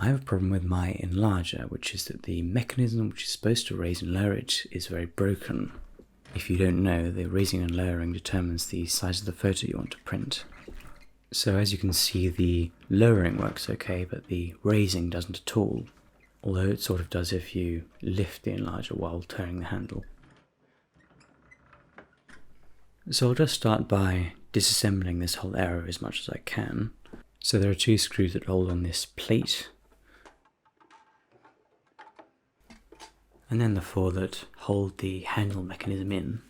I have a problem with my Enlarger, which is that the mechanism which is supposed to raise and lower it is very broken. If you don't know, the raising and lowering determines the size of the photo you want to print. So as you can see, the lowering works okay, but the raising doesn't at all, although it sort of does if you lift the Enlarger while turning the handle. So I'll just start by disassembling this whole area as much as I can. So there are two screws that hold on this plate, and then the four that hold the handle mechanism in.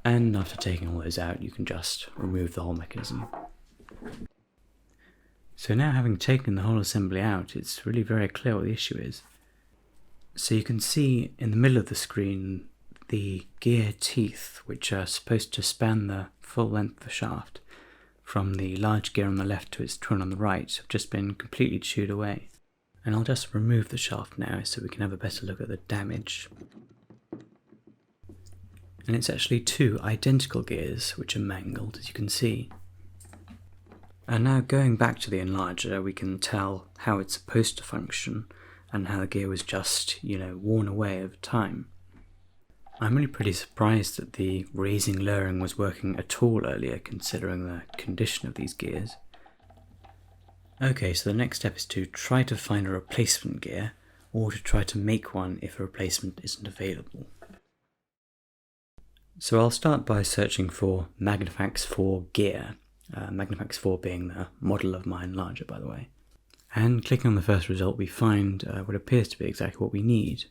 And after taking all those out, you can just remove the whole mechanism. So now, having taken the whole assembly out, it's really very clear what the issue is. So you can see in the middle of the screen the gear teeth, which are supposed to span the full length of the shaft, from the large gear on the left to its twin on the right, have just been completely chewed away. And I'll just remove the shaft now so we can have a better look at the damage. And it's actually two identical gears which are mangled, as you can see. And now, going back to the Enlarger, we can tell how it's supposed to function and how the gear was just, worn away over time. I'm really pretty surprised that the raising lowering was working at all earlier, considering the condition of these gears. Okay, so the next step is to try to find a replacement gear, or to try to make one if a replacement isn't available. So I'll start by searching for Magnifax 4 gear, Magnifax 4 being the model of my Enlarger, by the way. And clicking on the first result, we find what appears to be exactly what we need.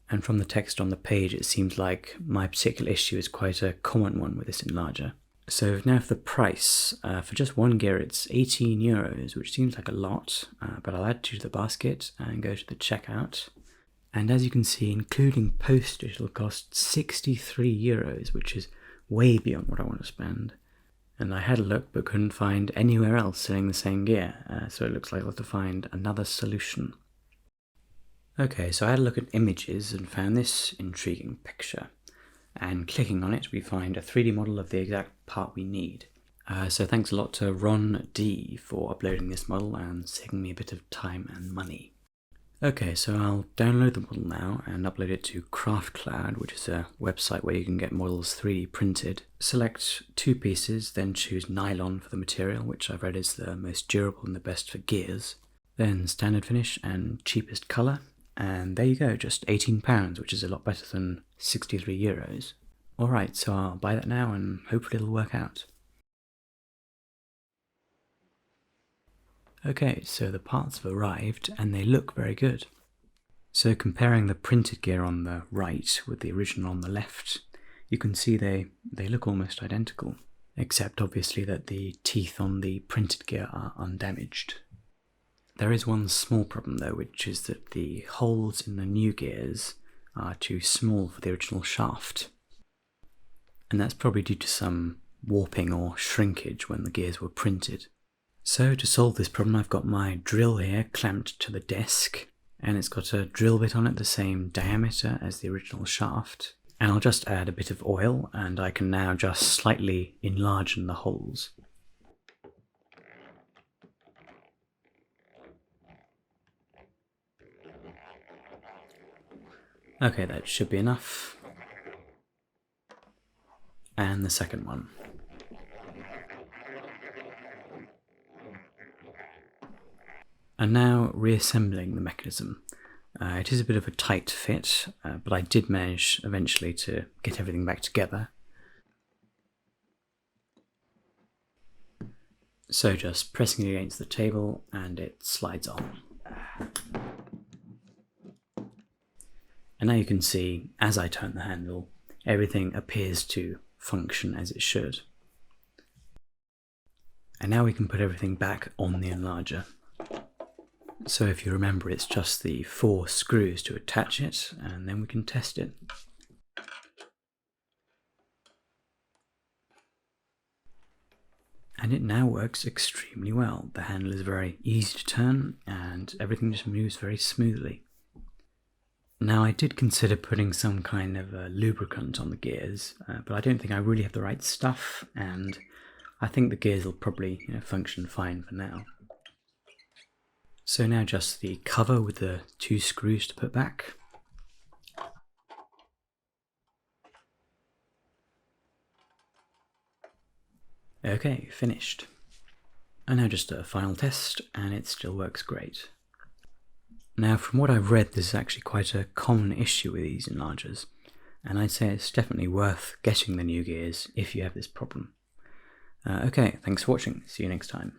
And from the text on the page, it seems like my particular issue is quite a common one with this Enlarger. So now for the price, for just one gear it's €18, which seems like a lot, but I'll add 2 to the basket and go to the checkout. And as you can see, including postage, it'll cost €63, which is way beyond what I want to spend. And I had a look but couldn't find anywhere else selling the same gear, so it looks like I'll have to find another solution. Okay, so I had a look at images and found this intriguing picture. And clicking on it, we find a 3D model of the exact part we need. So thanks a lot to Ron D for uploading this model and saving me a bit of time and money. Okay, so I'll download the model now and upload it to CraftCloud, which is a website where you can get models 3D printed. Select 2 pieces, then choose nylon for the material, which I've read is the most durable and the best for gears. Then standard finish and cheapest colour. And there you go, just £18, which is a lot better than €63. Alright, so I'll buy that now and hopefully it'll work out. Okay, so the parts have arrived and they look very good. So comparing the printed gear on the right with the original on the left, you can see they look almost identical, except obviously that the teeth on the printed gear are undamaged. There is one small problem though, which is that the holes in the new gears are too small for the original shaft. And that's probably due to some warping or shrinkage when the gears were printed. So to solve this problem, I've got my drill here clamped to the desk, and it's got a drill bit on it the same diameter as the original shaft. And I'll just add a bit of oil and I can now just slightly enlarge the holes. Okay, that should be enough. And the second one. And now reassembling the mechanism. It is a bit of a tight fit, but I did manage eventually to get everything back together. So just pressing it against the table and it slides on. And now you can see, as I turn the handle, everything appears to function as it should. And now we can put everything back on the Enlarger. So if you remember, it's just the 4 screws to attach it, and then we can test it. And it now works extremely well. The handle is very easy to turn, and everything just moves very smoothly. Now, I did consider putting some kind of lubricant on the gears, but I don't think I really have the right stuff, and I think the gears will probably function fine for now. So now just the cover with the 2 screws to put back. Okay, finished. And now just a final test, and it still works great. Now from what I've read, this is actually quite a common issue with these enlargers, and I'd say it's definitely worth getting the new gears if you have this problem. Okay, thanks for watching, see you next time.